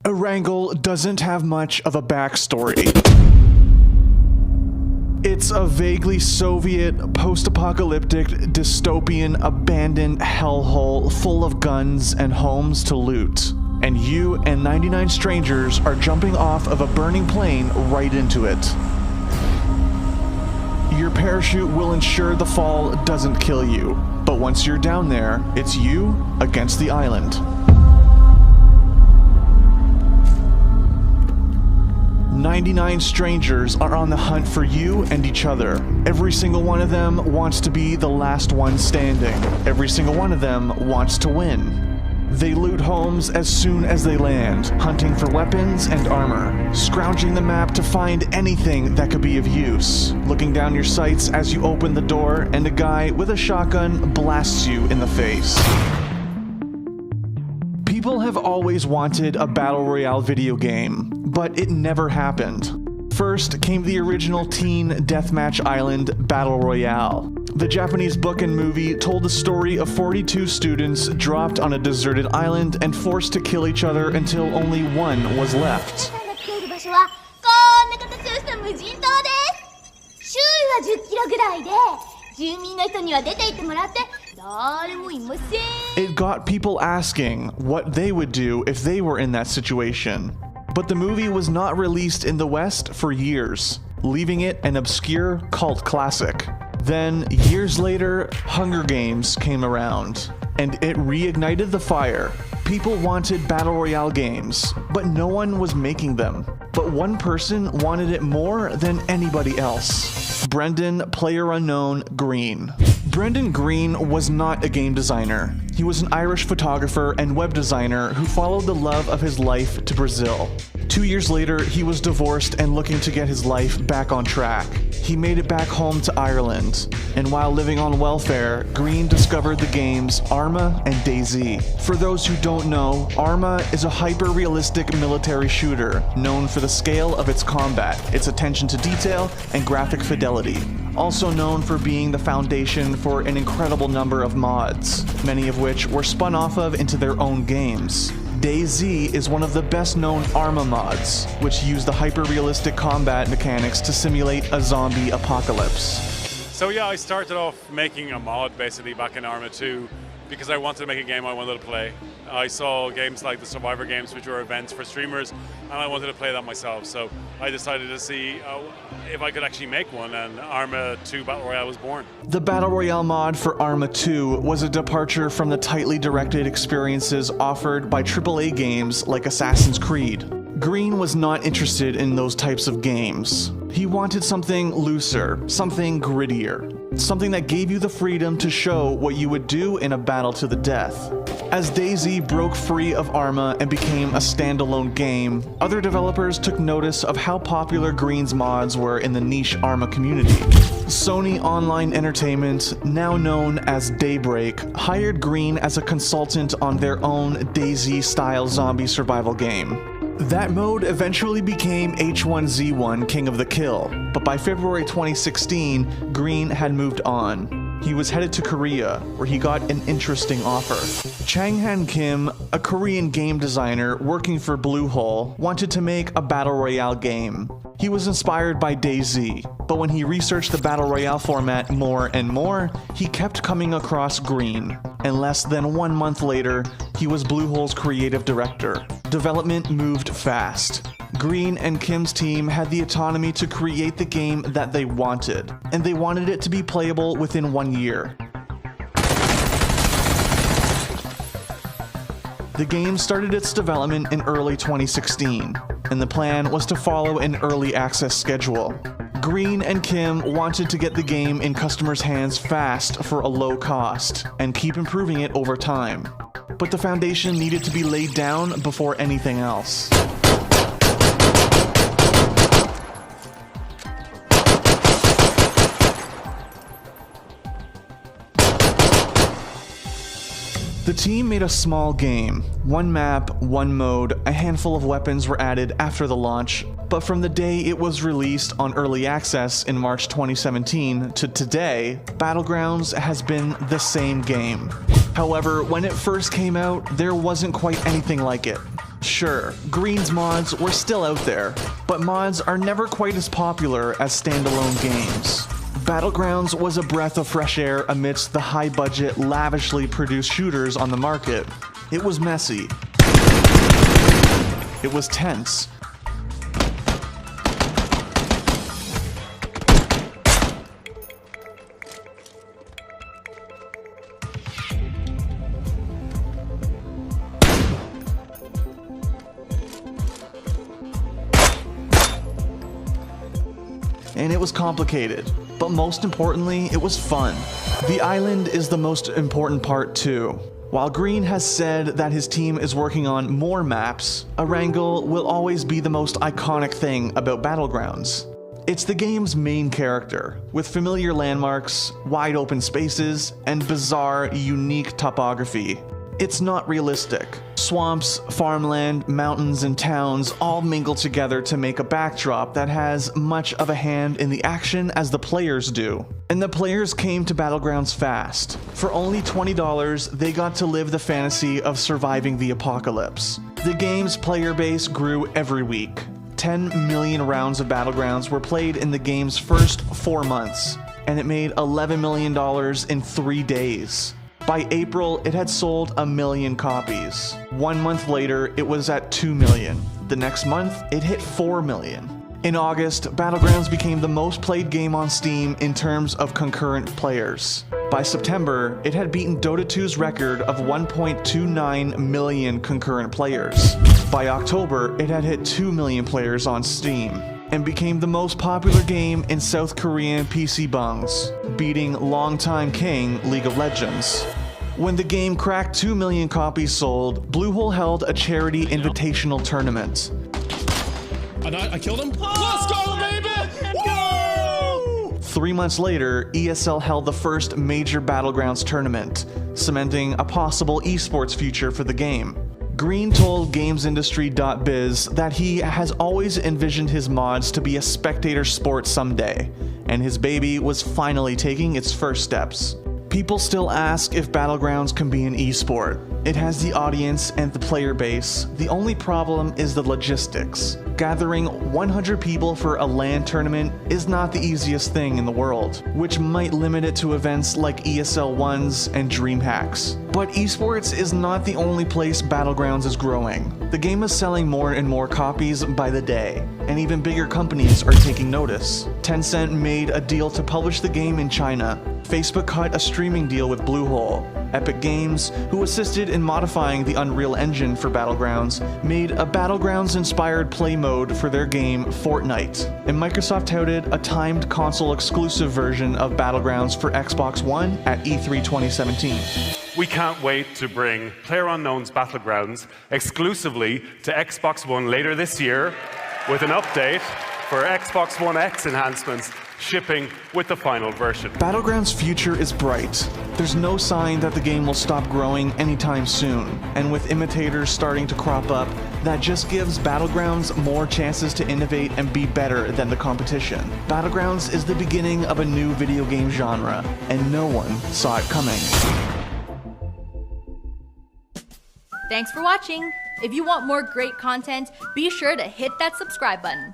Erangel doesn't have much of a backstory. It's a vaguely Soviet, post-apocalyptic, dystopian, abandoned hellhole full of guns and homes to loot. And you and 99 strangers are jumping off of a burning plane right into it. Your parachute will ensure the fall doesn't kill you, but once you're down there, it's you against the island. 99 strangers are on the hunt for you and each other. Every single one of them wants to be the last one standing. Every single one of them wants to win. They loot homes as soon as they land, hunting for weapons and armor, scrounging the map to find anything that could be of use, looking down your sights as you open the door and a guy with a shotgun blasts you in the face. People have always wanted a battle royale video game, but it never happened. First came the original Teen Deathmatch Island Battle Royale. The Japanese book and movie told the story of 42 students dropped on a deserted island and forced to kill each other until only one was left. It got people asking what they would do if they were in that situation. But the movie was not released in the West for years, leaving it an obscure cult classic. Then, years later, Hunger Games came around, and it reignited the fire. People wanted battle royale games, but no one was making them. But one person wanted it more than anybody else. Brendan PlayerUnknown Green. Brendan Green was not a game designer. He was an Irish photographer and web designer who followed the love of his life to Brazil. 2 years later, he was divorced and looking to get his life back on track. He made it back home to Ireland, and while living on welfare, Green discovered the games Arma and DayZ. For those who don't know, Arma is a hyper-realistic military shooter known for the scale of its combat, its attention to detail, and graphic fidelity. Also known for being the foundation for an incredible number of mods, many of which were spun off of into their own games. DayZ is one of the best-known Arma mods, which use the hyper-realistic combat mechanics to simulate a zombie apocalypse. So yeah, I started off making a mod basically back in Arma 2 because I wanted to make a game I wanted to play. I saw games like the Survivor games, which were events for streamers, and I wanted to play that myself. So I decided to see if I could actually make one, and Arma 2 Battle Royale was born. The Battle Royale mod for Arma 2 was a departure from the tightly directed experiences offered by AAA games like Assassin's Creed. Green was not interested in those types of games. He wanted something looser, something grittier, something that gave you the freedom to show what you would do in a battle to the death. As DayZ broke free of Arma and became a standalone game, other developers took notice of how popular Green's mods were in the niche Arma community. Sony Online Entertainment, now known as Daybreak, hired Green as a consultant on their own DayZ-style zombie survival game. That mode eventually became H1Z1 King of the Kill, but by February 2016, Green had moved on. He was headed to Korea, where he got an interesting offer. Chang-Han Kim, a Korean game designer working for Bluehole, wanted to make a battle royale game. He was inspired by DayZ, but when he researched the battle royale format more and more, he kept coming across Green. And less than 1 month later, he was Bluehole's creative director. Development moved fast. Green and Kim's team had the autonomy to create the game that they wanted, and they wanted it to be playable within 1 year. The game started its development in early 2016, and the plan was to follow an early access schedule. Green and Kim wanted to get the game in customers' hands fast for a low cost, and keep improving it over time. But the foundation needed to be laid down before anything else. The team made a small game. One map, one mode, a handful of weapons were added after the launch, but from the day it was released on Early Access in March 2017 to today, Battlegrounds has been the same game. However, when it first came out, there wasn't quite anything like it. Sure, Green's mods were still out there, but mods are never quite as popular as standalone games. Battlegrounds was a breath of fresh air amidst the high-budget, lavishly produced shooters on the market. It was messy. It was tense. And it was complicated, but most importantly, it was fun. The island is the most important part too. While Green has said that his team is working on more maps, Erangel will always be the most iconic thing about Battlegrounds. It's the game's main character, with familiar landmarks, wide open spaces, and bizarre, unique topography. It's not realistic. Swamps, farmland, mountains, and towns all mingle together to make a backdrop that has much of a hand in the action as the players do. And the players came to Battlegrounds fast. For only $20, they got to live the fantasy of surviving the apocalypse. The game's player base grew every week. 10 million rounds of Battlegrounds were played in the game's first 4 months, and it made $11 million in 3 days. By April, it had sold 1 million copies. 1 month later, it was at 2 million. The next month, it hit 4 million. In August, Battlegrounds became the most played game on Steam in terms of concurrent players. By September, it had beaten Dota 2's record of 1.29 million concurrent players. By October, it had hit 2 million players on Steam, and became the most popular game in South Korean PC bungs, beating longtime king League of Legends. When the game cracked 2 million copies sold, Bluehole held a charity invitational tournament. I killed him? Let's go, baby! Woo! 3 months later, ESL held the first major Battlegrounds tournament, cementing a possible esports future for the game. Green told GamesIndustry.biz that he has always envisioned his mods to be a spectator sport someday, and his baby was finally taking its first steps. People still ask if Battlegrounds can be an esport. It has the audience and the player base. The only problem is the logistics. Gathering 100 people for a LAN tournament is not the easiest thing in the world, which might limit it to events like ESL 1s and DreamHacks. But esports is not the only place Battlegrounds is growing. The game is selling more and more copies by the day, and even bigger companies are taking notice. Tencent made a deal to publish the game in China. Facebook cut a streaming deal with Bluehole. Epic Games, who assisted in modifying the Unreal Engine for Battlegrounds, made a Battlegrounds-inspired play mode for their game Fortnite. And Microsoft touted a timed console-exclusive version of Battlegrounds for Xbox One at E3 2017. We can't wait to bring PlayerUnknown's Battlegrounds exclusively to Xbox One later this year, with an update for Xbox One X enhancements shipping with the final version. Battlegrounds' future is bright. There's no sign that the game will stop growing anytime soon, and with imitators starting to crop up, that just gives Battlegrounds more chances to innovate and be better than the competition. Battlegrounds is the beginning of a new video game genre, and no one saw it coming. Thanks for watching. If you want more great content, be sure to hit that subscribe button.